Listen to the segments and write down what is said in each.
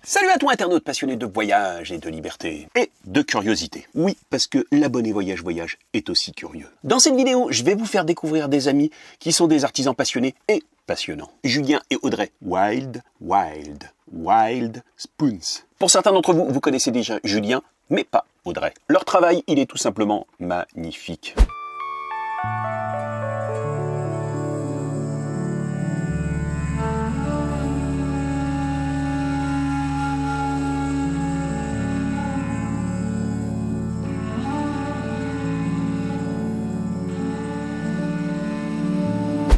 Salut à toi internaute passionné de voyage et de liberté. Et de curiosité. Oui, parce que l'abonné Voyage Voyage est aussi curieux. Dans cette vidéo, je vais vous faire découvrir des amis qui sont des artisans passionnés et passionnants. Julien et Audrey. Wild Spoons. Pour certains d'entre vous, vous connaissez déjà Julien, mais pas Audrey. Leur travail, il est tout simplement magnifique.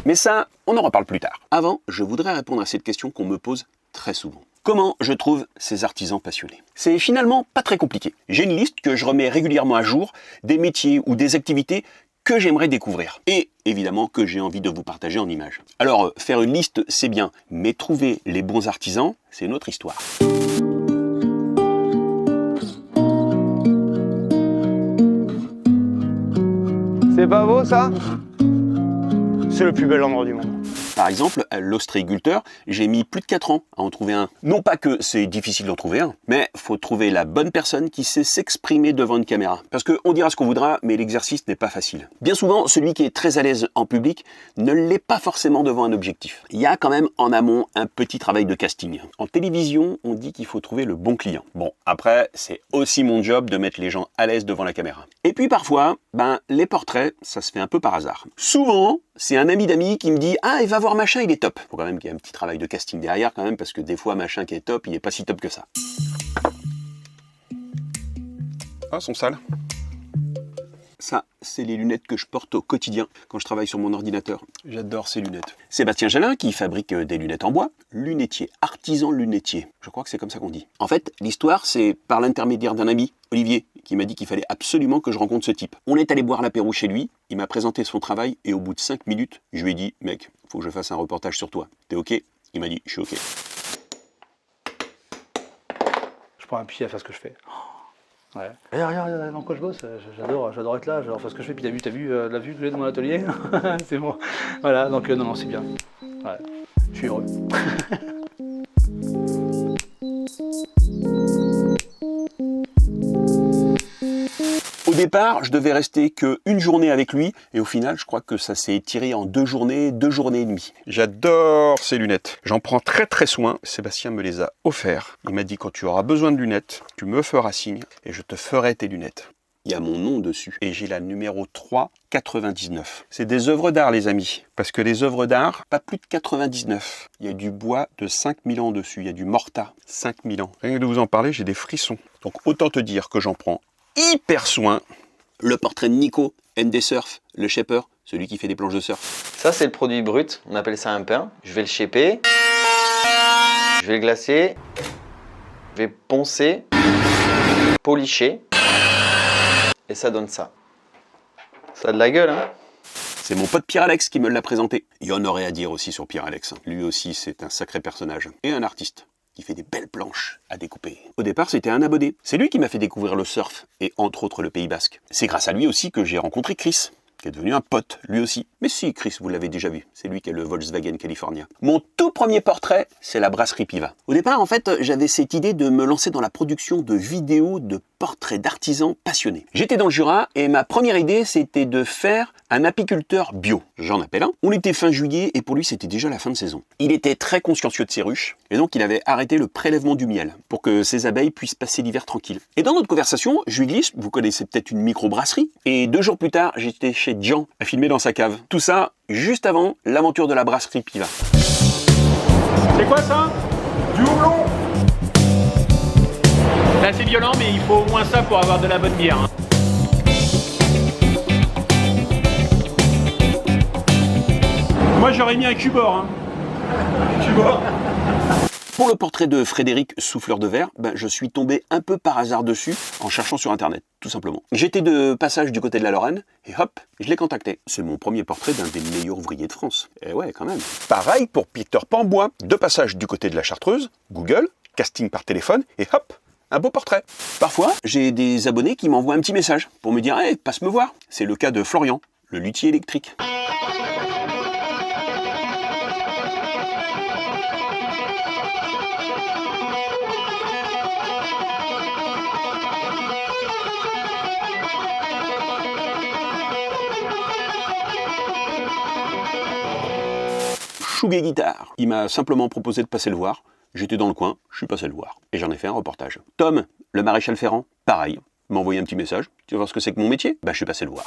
Mais ça, on en reparle plus tard. Avant, je voudrais répondre à cette question qu'on me pose très souvent. Comment je trouve ces artisans passionnés? C'est finalement pas très compliqué. J'ai une liste que je remets régulièrement à jour, des métiers ou des activités que j'aimerais découvrir. Et évidemment que j'ai envie de vous partager en images. Alors, faire une liste, c'est bien, mais trouver les bons artisans, c'est une autre histoire. C'est pas beau ça? C'est le plus bel endroit du monde. Par exemple, à l'ostréiculteur, j'ai mis plus de 4 ans à en trouver un. Non pas que c'est difficile d'en trouver un, mais faut trouver la bonne personne qui sait s'exprimer devant une caméra. Parce qu'on dira ce qu'on voudra, mais l'exercice n'est pas facile. Bien souvent, celui qui est très à l'aise en public ne l'est pas forcément devant un objectif. Il y a quand même en amont un petit travail de casting. En télévision, on dit qu'il faut trouver le bon client. Bon, après, c'est aussi mon job de mettre les gens à l'aise devant la caméra. Et puis parfois, les portraits, ça se fait un peu par hasard. Souvent, c'est un ami d'amis qui me dit « Ah, il va voir machin, il est top ». Faut quand même qu'il y ait un petit travail de casting derrière quand même, parce que des fois, machin qui est top, il est pas si top que ça. Ah, sont sales. Ça, c'est les lunettes que je porte au quotidien quand je travaille sur mon ordinateur. J'adore ces lunettes. Sébastien Jalin, qui fabrique des lunettes en bois, lunetier, artisan lunetier. Je crois que c'est comme ça qu'on dit. En fait, l'histoire, c'est par l'intermédiaire d'un ami, Olivier, qui m'a dit qu'il fallait absolument que je rencontre ce type. On est allé boire l'apéro chez lui, il m'a présenté son travail et au bout de 5 minutes, je lui ai dit « Mec, faut que je fasse un reportage sur toi. T'es OK ?» Il m'a dit « Je suis OK ». Je prends un pied à faire ce que je fais. Ouais. Regarde, dans quoi je bosse, j'adore être là, j'adore faire ce que je fais. Puis t'as vu la vue que j'ai dans mon atelier. C'est bon. Voilà, donc non, c'est bien. Ouais. Je suis heureux. Au départ, je devais rester qu'une journée avec lui, et au final, je crois que ça s'est étiré en 2 journées et demie. J'adore ces lunettes. J'en prends très soin. Sébastien me les a offerts. Il m'a dit, quand tu auras besoin de lunettes, tu me feras signe, et je te ferai tes lunettes. Il y a mon nom dessus, et j'ai la numéro 399. C'est des œuvres d'art, les amis. Parce que les œuvres d'art, pas plus de 99. Il y a du bois de 5000 ans dessus, il y a du morta, 5000 ans. Rien que de vous en parler, j'ai des frissons. Donc autant te dire que j'en prends hyper soin. Le portrait de Nico, ND Surf, le shaper, celui qui fait des planches de surf. Ça, c'est le produit brut, on appelle ça un pain. Je vais le shaper, je vais le glacer, je vais poncer, policher, et ça donne ça. Ça a de la gueule, hein? C'est mon pote Pierre-Alex qui me l'a présenté. Il y en aurait à dire aussi sur Pierre-Alex. Lui aussi, c'est un sacré personnage. Et un artiste qui fait des belles planches à découper. Au départ, c'était un abonné. C'est lui qui m'a fait découvrir le surf, et entre autres le Pays Basque. C'est grâce à lui aussi que j'ai rencontré Chris, qui est devenu un pote, lui aussi. Mais si, Chris, vous l'avez déjà vu, c'est lui qui a le Volkswagen California. Mon tout premier portrait, c'est la brasserie Piva. Au départ, en fait, j'avais cette idée de me lancer dans la production de vidéos de portraits d'artisans passionnés. J'étais dans le Jura, et ma première idée, c'était de faire un apiculteur bio. J'en appelle un. On était fin juillet, et pour lui, c'était déjà la fin de saison. Il était très consciencieux de ses ruches, et donc il avait arrêté le prélèvement du miel, pour que ses abeilles puissent passer l'hiver tranquille. Et dans notre conversation, je lui glisse, vous connaissez peut-être une microbrasserie, et 2 jours plus tard, j'étais chez Jean, à filmer dans sa cave. Tout ça, juste avant l'aventure de la brasserie Piva. C'est quoi ça? Du houblon? C'est assez violent, mais il faut au moins ça pour avoir de la bonne bière. Hein. Moi j'aurais mis un cubord. Hein. Cubord. Pour le portrait de Frédéric Souffleur de Verre, je suis tombé un peu par hasard dessus en cherchant sur internet, tout simplement. J'étais de passage du côté de la Lorraine et hop, je l'ai contacté. C'est mon premier portrait d'un des meilleurs ouvriers de France. Et ouais, quand même. Pareil pour Peter Pambois, de passage du côté de la Chartreuse, Google, casting par téléphone et hop, un beau portrait. Parfois, j'ai des abonnés qui m'envoient un petit message pour me dire « Hey, passe me voir ». C'est le cas de Florian, le luthier électrique. Chouguet Guitare. Il m'a simplement proposé de passer le voir. J'étais dans le coin, je suis passé le voir. Et j'en ai fait un reportage. Tom, le maréchal Ferrand, pareil. M'a envoyé un petit message. Tu veux voir ce que c'est que mon métier? Bah, je suis passé le voir.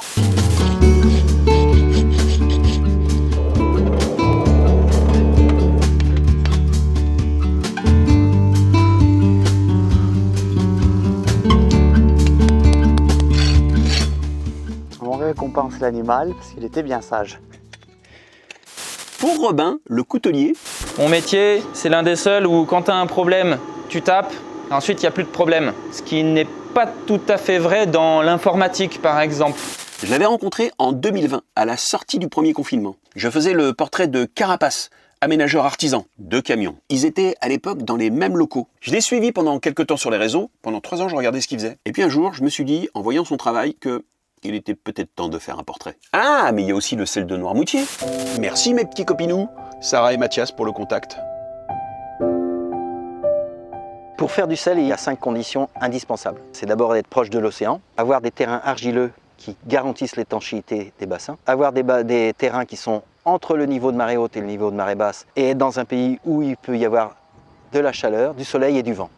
On récompense l'animal parce qu'il était bien sage. Pour Robin, le coutelier, Mon métier, c'est l'un des seuls où quand tu as un problème, tu tapes, et ensuite il n'y a plus de problème. Ce qui n'est pas tout à fait vrai dans l'informatique par exemple. je l'avais rencontré en 2020, à la sortie du premier confinement. Je faisais le portrait de Carapace, aménageur artisan, de camions. Ils étaient à l'époque dans les mêmes locaux. Je l'ai suivi pendant quelques temps sur les réseaux. Pendant 3 ans, je regardais ce qu'il faisait. Et puis un jour, je me suis dit, en voyant son travail, que il était peut-être temps de faire un portrait. Ah, mais il y a aussi le sel de Noirmoutier. Merci mes petits copinous, Sarah et Mathias pour le contact. Pour faire du sel, il y a 5 conditions indispensables. C'est d'abord d'être proche de l'océan, avoir des terrains argileux qui garantissent l'étanchéité des bassins, avoir des terrains qui sont entre le niveau de marée haute et le niveau de marée basse, et être dans un pays où il peut y avoir de la chaleur, du soleil et du vent.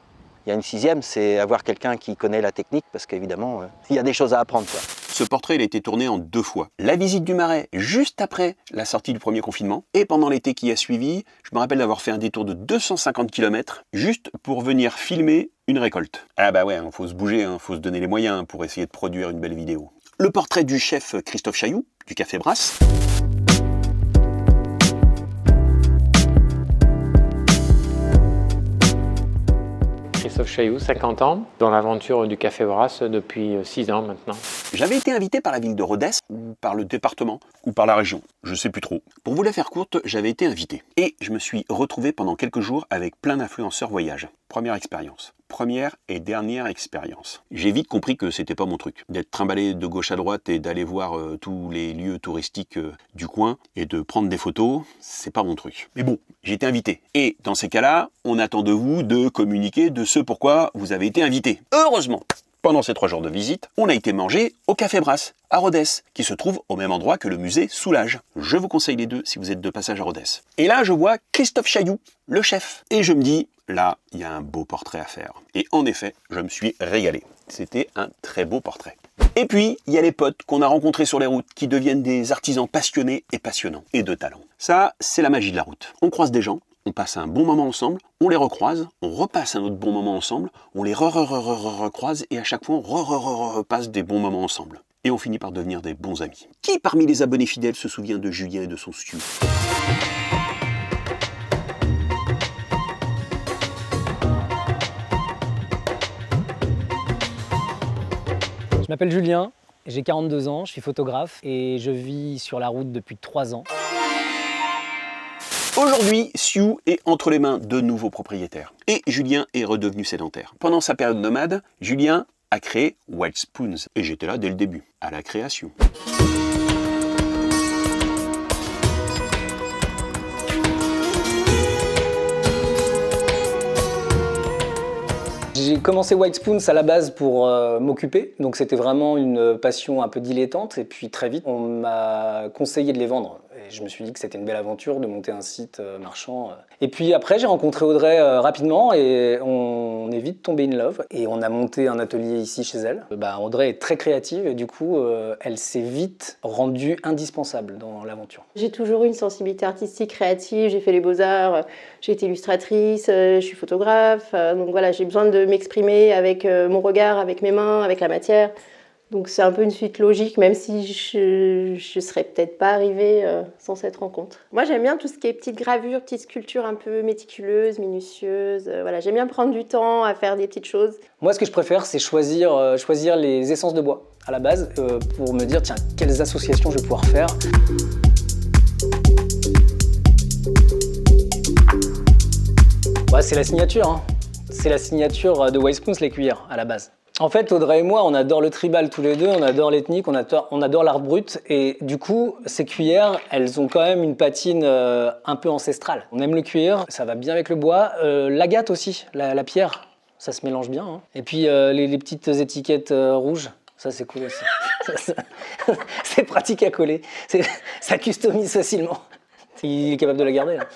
Il y a une 6e, c'est avoir quelqu'un qui connaît la technique, parce qu'évidemment, il y a des choses à apprendre, quoi. Ce portrait il a été tourné en 2 fois. La visite du Marais, juste après la sortie du premier confinement, et pendant l'été qui a suivi, je me rappelle d'avoir fait un détour de 250 km, juste pour venir filmer une récolte. Ah bah ouais, faut se bouger, faut se donner les moyens pour essayer de produire une belle vidéo. Le portrait du chef Christophe Chailloux, du Café Brasse. Christophe Chailloux, 50 ans, dans l'aventure du Café Brasse depuis 6 ans maintenant. J'avais été invité par la ville de Rodez, ou par le département, ou par la région, je sais plus trop. Pour vous la faire courte, j'avais été invité. Et je me suis retrouvé pendant quelques jours avec plein d'influenceurs voyage. Première expérience. Première et dernière expérience. J'ai vite compris que c'était pas mon truc. D'être trimballé de gauche à droite et d'aller voir tous les lieux touristiques du coin et de prendre des photos, c'est pas mon truc. Mais bon, j'ai été invité. Et dans ces cas-là, on attend de vous de communiquer de ce pourquoi vous avez été invité. Heureusement! Pendant ces 3 jours de visite, on a été manger au Café Brasse, à Rodez, qui se trouve au même endroit que le musée Soulage. Je vous conseille les deux si vous êtes de passage à Rodez. Et là, je vois Christophe Chailloux, le chef. Et je me dis, là, il y a un beau portrait à faire. Et en effet, je me suis régalé. C'était un très beau portrait. Et puis, il y a les potes qu'on a rencontrés sur les routes, qui deviennent des artisans passionnés et passionnants, et de talent. Ça, c'est la magie de la route. On croise des gens, on passe un bon moment ensemble, on les recroise, on repasse un autre bon moment ensemble, on les recroise et à chaque fois on repasse des bons moments ensemble. Et on finit par devenir des bons amis. Qui parmi les abonnés fidèles se souvient de Julien et de son stew? Je m'appelle Julien, j'ai 42 ans, je suis photographe et je vis sur la route depuis 3 ans. Aujourd'hui, Sioux est entre les mains de nouveaux propriétaires. Et Julien est redevenu sédentaire. Pendant sa période nomade, Julien a créé White Spoons. Et j'étais là dès le début, à la création. J'ai commencé White Spoons à la base pour m'occuper, donc c'était vraiment une passion un peu dilettante. Et puis très vite, on m'a conseillé de les vendre. Et je me suis dit que c'était une belle aventure de monter un site marchand. Et puis après, j'ai rencontré Audrey rapidement et on est vite tombé in love. Et on a monté un atelier ici chez elle. Audrey est très créative et du coup, elle s'est vite rendue indispensable dans l'aventure. J'ai toujours eu une sensibilité artistique, créative. J'ai fait les beaux-arts, j'ai été illustratrice, je suis photographe. Donc voilà, j'ai besoin de m'exprimer avec mon regard, avec mes mains, avec la matière. Donc c'est un peu une suite logique, même si je ne serais peut-être pas arrivée sans cette rencontre. Moi j'aime bien tout ce qui est petites gravures, petites sculptures un peu méticuleuses, minutieuses. Voilà, j'aime bien prendre du temps à faire des petites choses. Moi ce que je préfère c'est choisir les essences de bois à la base pour me dire tiens quelles associations je vais pouvoir faire. Ouais, c'est la signature, hein. C'est la signature de White Spoons, les cuillères à la base. En fait, Audrey et moi, on adore le tribal tous les deux, on adore l'ethnique, on adore l'art brut. Et du coup, ces cuillères, elles ont quand même une patine un peu ancestrale. On aime le cuir, ça va bien avec le bois. L'agate aussi, la pierre, ça se mélange bien. Hein. Et puis les petites étiquettes rouges, ça c'est cool aussi. C'est pratique à coller, ça customise facilement. Il est capable de la garder. Hein.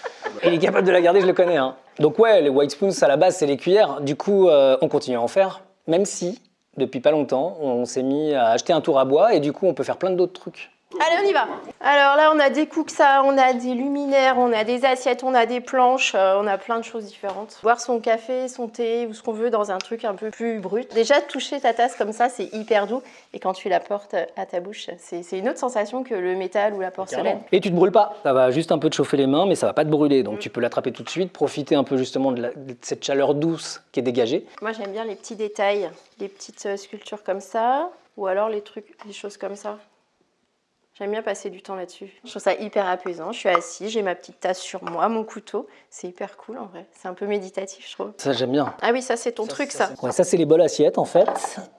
Il est capable de la garder, je le connais. Hein. Donc ouais, les white spoons, à la base, c'est les cuillères. Du coup, on continue à en faire, même si, depuis pas longtemps, on s'est mis à acheter un tour à bois et du coup, on peut faire plein d'autres trucs. Allez, on y va. Alors là, on a des kuksas, on a des luminaires, on a des assiettes, on a des planches, on a plein de choses différentes. Boire son café, son thé ou ce qu'on veut dans un truc un peu plus brut. Déjà, toucher ta tasse comme ça, c'est hyper doux. Et quand tu la portes à ta bouche, c'est une autre sensation que le métal ou la porcelaine. Et tu te brûles pas. Ça va juste un peu te chauffer les mains, mais ça va pas te brûler. Donc tu peux l'attraper tout de suite, profiter un peu justement de cette chaleur douce qui est dégagée. Moi, j'aime bien les petits détails, les petites sculptures comme ça, ou alors les choses comme ça. J'aime bien passer du temps là-dessus. Je trouve ça hyper apaisant. Je suis assise, j'ai ma petite tasse sur moi, mon couteau. C'est hyper cool en vrai. C'est un peu méditatif, je trouve. Ça, j'aime bien. Ah oui, ça, c'est ton truc, ça. Ouais, ça, c'est les bols assiettes en fait.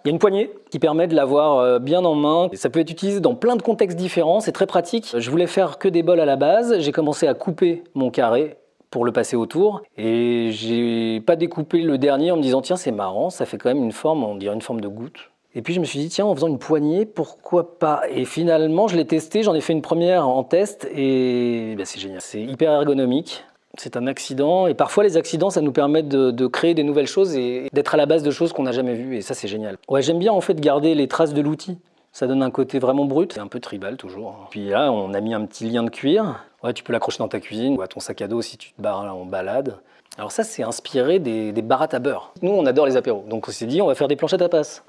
Il y a une poignée qui permet de l'avoir bien en main. Ça peut être utilisé dans plein de contextes différents. C'est très pratique. Je voulais faire que des bols à la base. J'ai commencé à couper mon carré pour le passer autour. Et j'ai pas découpé le dernier en me disant tiens, c'est marrant, ça fait quand même une forme, on dirait une forme de goutte. Et puis je me suis dit, tiens, en faisant une poignée, pourquoi pas? Et finalement, je l'ai testé, j'en ai fait une première en test et c'est génial. C'est hyper ergonomique, c'est un accident. Et parfois, les accidents, ça nous permet de créer des nouvelles choses et d'être à la base de choses qu'on n'a jamais vues. Et ça, c'est génial. Ouais, j'aime bien en fait garder les traces de l'outil. Ça donne un côté vraiment brut, c'est un peu tribal toujours. Puis là, on a mis un petit lien de cuir. Ouais, tu peux l'accrocher dans ta cuisine ou à ton sac à dos si tu te barres en balade. Alors ça, c'est inspiré des barattes à beurre. Nous, on adore les apéros. Donc on s'est dit, on va faire des planches à tapas.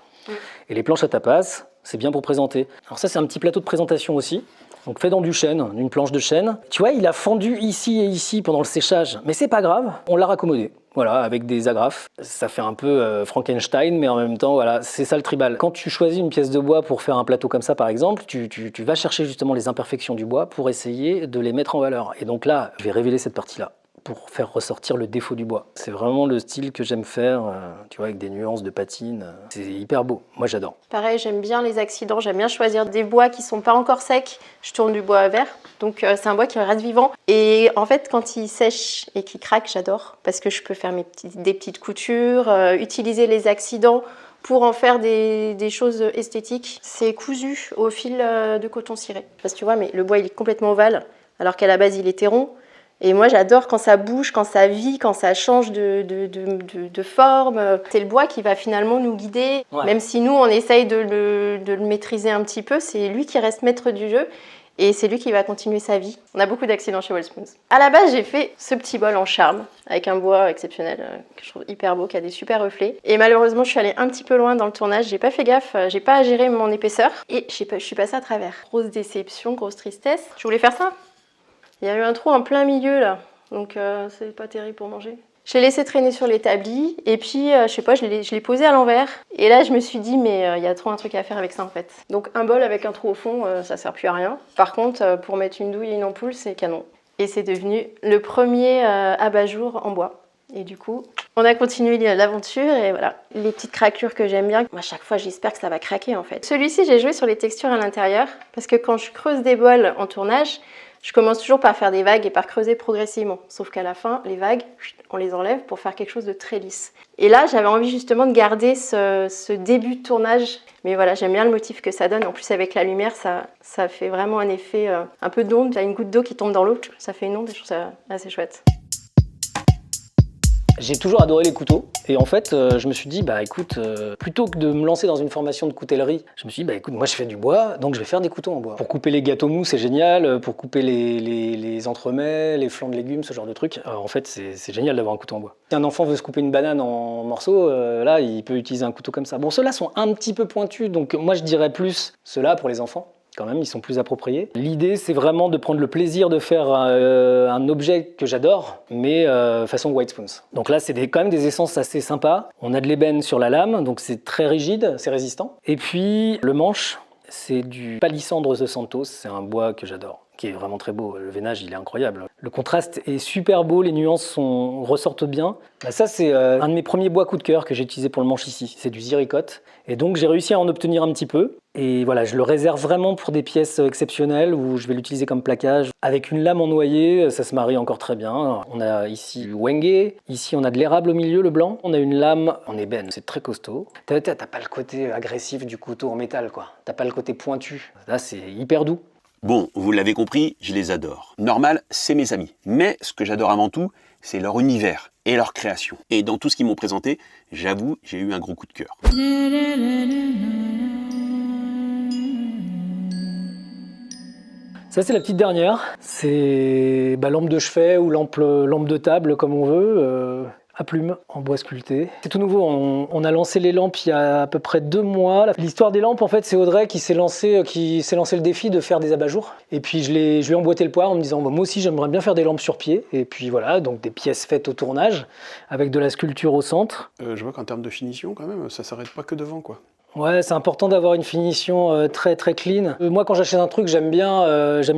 Et les planches à tapas, c'est bien pour présenter. Alors ça, c'est un petit plateau de présentation aussi. Donc fait dans du chêne, une planche de chêne. Tu vois, il a fendu ici et ici pendant le séchage, mais c'est pas grave, on l'a raccommodé. Voilà, avec des agrafes. Ça fait un peu Frankenstein, mais en même temps, voilà, c'est ça le tribal. Quand tu choisis une pièce de bois pour faire un plateau comme ça, par exemple, tu vas chercher justement les imperfections du bois pour essayer de les mettre en valeur. Et donc là, je vais révéler cette partie-là pour faire ressortir le défaut du bois. C'est vraiment le style que j'aime faire, tu vois, avec des nuances de patine. C'est hyper beau, moi j'adore. Pareil, j'aime bien les accidents, j'aime bien choisir des bois qui sont pas encore secs. Je tourne du bois vert, donc c'est un bois qui reste vivant. Et en fait, quand il sèche et qu'il craque, j'adore, parce que je peux faire des petites coutures, utiliser les accidents pour en faire des choses esthétiques. C'est cousu au fil de coton ciré. Parce que tu vois, mais le bois il est complètement ovale, alors qu'à la base il était rond. Et moi j'adore quand ça bouge, quand ça vit, quand ça change de forme. C'est le bois qui va finalement nous guider. Ouais. Même si nous on essaye de le maîtriser un petit peu, c'est lui qui reste maître du jeu et c'est lui qui va continuer sa vie. On a beaucoup d'accidents chez White Spoons. À la base j'ai fait ce petit bol en charme avec un bois exceptionnel que je trouve hyper beau, qui a des super reflets. Et malheureusement je suis allée un petit peu loin dans le tournage, j'ai pas fait gaffe, j'ai pas géré mon épaisseur et je suis passée à travers. Grosse déception, grosse tristesse. Je voulais faire ça. Il y a eu un trou en plein milieu là, donc c'est pas terrible pour manger. Je l'ai laissé traîner sur l'établi et puis je sais pas, je l'ai posé à l'envers. Et là je me suis dit mais il y a trop un truc à faire avec ça en fait. Donc un bol avec un trou au fond, ça sert plus à rien. Par contre pour mettre une douille et une ampoule, c'est canon. Et c'est devenu le premier abat-jour en bois. Et du coup, on a continué l'aventure et voilà. Les petites craquelures que j'aime bien, à chaque fois j'espère que ça va craquer en fait. Celui-ci j'ai joué sur les textures à l'intérieur parce que quand je creuse des bols en tournage, je commence toujours par faire des vagues et par creuser progressivement. Sauf qu'à la fin, les vagues, on les enlève pour faire quelque chose de très lisse. Et là, j'avais envie justement de garder ce début de tournage. Mais voilà, j'aime bien le motif que ça donne. En plus, avec la lumière, ça fait vraiment un effet un peu d'onde. Il y a une goutte d'eau qui tombe dans l'eau, ça fait une onde et je trouve ça assez chouette. J'ai toujours adoré les couteaux et en fait je me suis dit bah écoute plutôt que de me lancer dans une formation de coutellerie, je me suis dit bah écoute moi je fais du bois donc je vais faire des couteaux en bois. Pour couper les gâteaux mous c'est génial, pour couper les entremets, les flancs de légumes, ce genre de trucs. En fait c'est génial d'avoir un couteau en bois. Si un enfant veut se couper une banane en morceaux, là il peut utiliser un couteau comme ça. Bon ceux-là sont un petit peu pointus donc moi je dirais plus ceux-là pour les enfants. Quand même, ils sont plus appropriés. L'idée, c'est vraiment de prendre le plaisir de faire un objet que j'adore, mais façon White Spoons. Donc là, c'est quand même des essences assez sympas. On a de l'ébène sur la lame, donc c'est très rigide, c'est résistant. Et puis, le manche, c'est du palissandre de Santos, c'est un bois que j'adore, qui est vraiment très beau. Le veinage, il est incroyable. Le contraste est super beau, les nuances ressortent bien. Bah ça, c'est un de mes premiers bois coup de cœur que j'ai utilisé pour le manche ici. C'est du ziricote. Et donc, j'ai réussi à en obtenir un petit peu. Et voilà, je le réserve vraiment pour des pièces exceptionnelles où je vais l'utiliser comme plaquage. Avec une lame en noyer, ça se marie encore très bien. On a ici du wenge, ici on a de l'érable au milieu, le blanc. On a une lame en ébène, c'est très costaud. T'as pas le côté agressif du couteau en métal, quoi. T'as pas le côté pointu. Là, c'est hyper doux. Bon, vous l'avez compris, je les adore. Normal, c'est mes amis. Mais ce que j'adore avant tout, c'est leur univers et leur création. Et dans tout ce qu'ils m'ont présenté, j'avoue, j'ai eu un gros coup de cœur. Ça, c'est la petite dernière. C'est lampe de chevet ou lampe de table, comme on veut, à plumes, en bois sculpté. C'est tout nouveau. On a lancé les lampes il y a à peu près 2 mois. L'histoire des lampes, en fait, c'est Audrey qui s'est lancé le défi de faire des abat-jours. Et puis, je lui ai emboîté le poire en me disant, moi aussi, j'aimerais bien faire des lampes sur pied. Et puis voilà, donc des pièces faites au tournage, avec de la sculpture au centre. Je vois qu'en termes de finition, quand même, ça s'arrête pas que devant, quoi. Ouais, c'est important d'avoir une finition très très clean. Moi, quand j'achète un truc, j'aime bien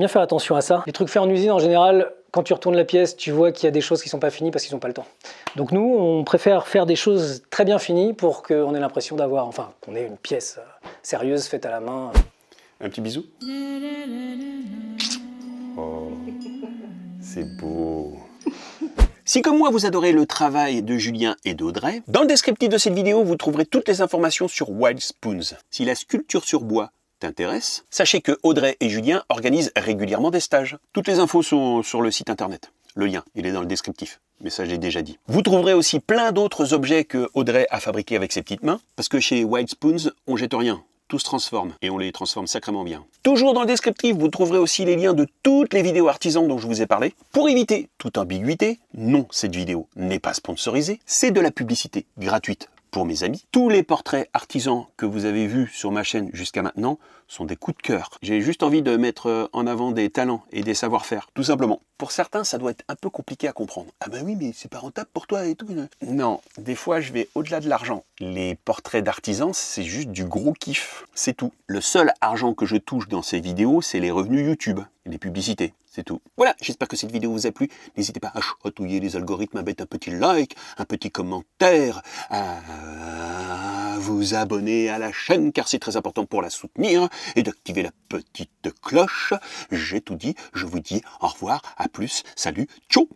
faire attention à ça. Les trucs faits en usine, en général, quand tu retournes la pièce, tu vois qu'il y a des choses qui sont pas finies parce qu'ils n'ont pas le temps. Donc nous, on préfère faire des choses très bien finies pour qu'on ait l'impression qu'on ait une pièce sérieuse faite à la main. Un petit bisou. Oh, c'est beau. Si comme moi vous adorez le travail de Julien et d'Audrey, dans le descriptif de cette vidéo vous trouverez toutes les informations sur Wild Spoons. Si la sculpture sur bois t'intéresse, sachez que Audrey et Julien organisent régulièrement des stages. Toutes les infos sont sur le site internet. Le lien, il est dans le descriptif, mais ça je l'ai déjà dit. Vous trouverez aussi plein d'autres objets que Audrey a fabriqués avec ses petites mains, parce que chez Wild Spoons, on jette rien. Tout se transforme, et on les transforme sacrément bien. Toujours dans le descriptif, vous trouverez aussi les liens de toutes les vidéos artisans dont je vous ai parlé. Pour éviter toute ambiguïté, non, cette vidéo n'est pas sponsorisée, c'est de la publicité gratuite pour mes amis. Tous les portraits artisans que vous avez vus sur ma chaîne jusqu'à maintenant sont des coups de cœur. J'ai juste envie de mettre en avant des talents et des savoir-faire, tout simplement. Pour certains, ça doit être un peu compliqué à comprendre. Ah ben oui, mais c'est pas rentable pour toi et tout. Non, des fois, je vais au-delà de l'argent. Les portraits d'artisans, c'est juste du gros kiff. C'est tout. Le seul argent que je touche dans ces vidéos, c'est les revenus YouTube, les publicités. C'est tout. Voilà, j'espère que cette vidéo vous a plu. N'hésitez pas à chatouiller les algorithmes, à mettre un petit like, un petit commentaire, à vous abonner à la chaîne, car c'est très important pour la soutenir, et d'activer la petite cloche. J'ai tout dit, je vous dis au revoir, à plus, salut, ciao.